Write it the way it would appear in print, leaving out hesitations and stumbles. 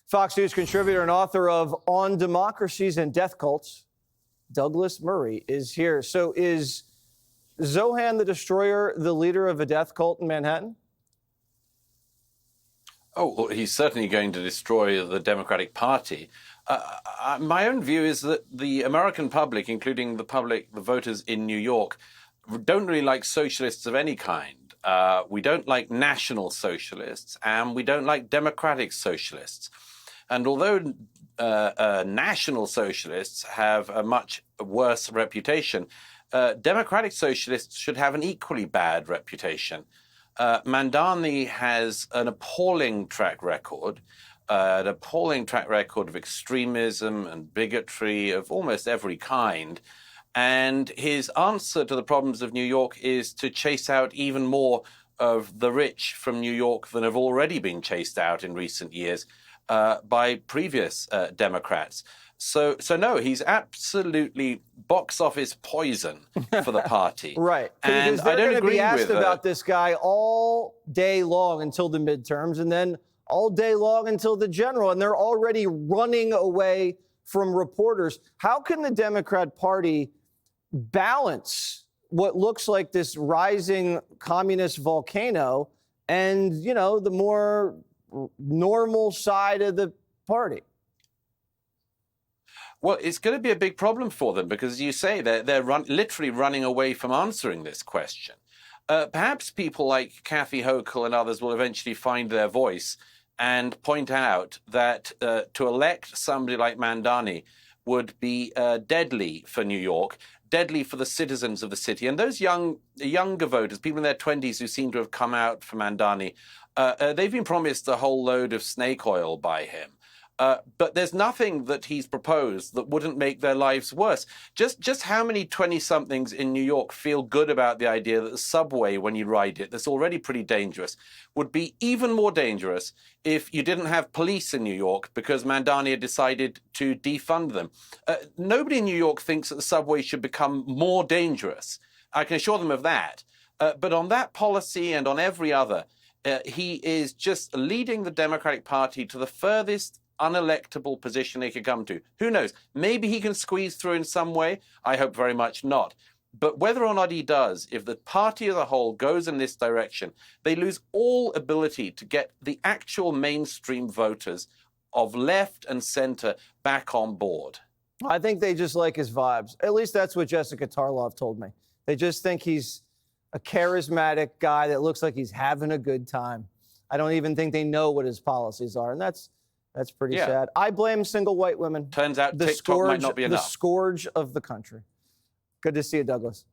Fox News contributor and author of On Democracies and Death Cults, Douglas Murray, is here. So is Zohan the Destroyer the leader of a death cult in Manhattan? Oh, well, he's certainly going to destroy the Democratic Party. My own view is that the American public, including the voters in New York, don't really like socialists of any kind. We don't like national socialists, and we don't like democratic socialists. And although national socialists have a much worse reputation, democratic socialists should have an equally bad reputation. Mamdani has an appalling track record of extremism and bigotry of almost every kind. And his answer to the problems of New York is to chase out even more of the rich from New York than have already been chased out in recent years by previous Democrats. So no, he's absolutely box office poison for the party. Right. And because they're I don't going to agree be asked with about this guy all day long until the midterms, and then all day long until the general, and they're already running away from reporters. How can the Democrat Party balance what looks like this rising communist volcano and, you know, the more normal side of the party? Well, it's going to be a big problem for them because, as you say, they're literally running away from answering this question. Perhaps people like Kathy Hochul and others will eventually find their voice and point out that to elect somebody like Mamdani would be deadly for New York, deadly for the citizens of the city. And those younger voters, people in their 20s who seem to have come out for Mamdani, they've been promised a whole load of snake oil by him. But there's nothing that he's proposed that wouldn't make their lives worse. Just how many 20-somethings in New York feel good about the idea that the subway, when you ride it, that's already pretty dangerous, would be even more dangerous if you didn't have police in New York because Mamdani had decided to defund them. Nobody in New York thinks that the subway should become more dangerous. I can assure them of that. But on that policy and on every other, he is just leading the Democratic Party to the furthest unelectable position they could come to. Who knows? Maybe he can squeeze through in some way. I hope very much not. But whether or not he does, if the party as a whole goes in this direction, they lose all ability to get the actual mainstream voters of left and center back on board. I think they just like his vibes. At least that's what Jessica Tarlov told me. They just think he's a charismatic guy that looks like he's having a good time. I don't even think they know what his policies are, and that's pretty sad. I blame single white women. Turns out TikTok might not be enough. The scourge of the country. Good to see you, Douglas.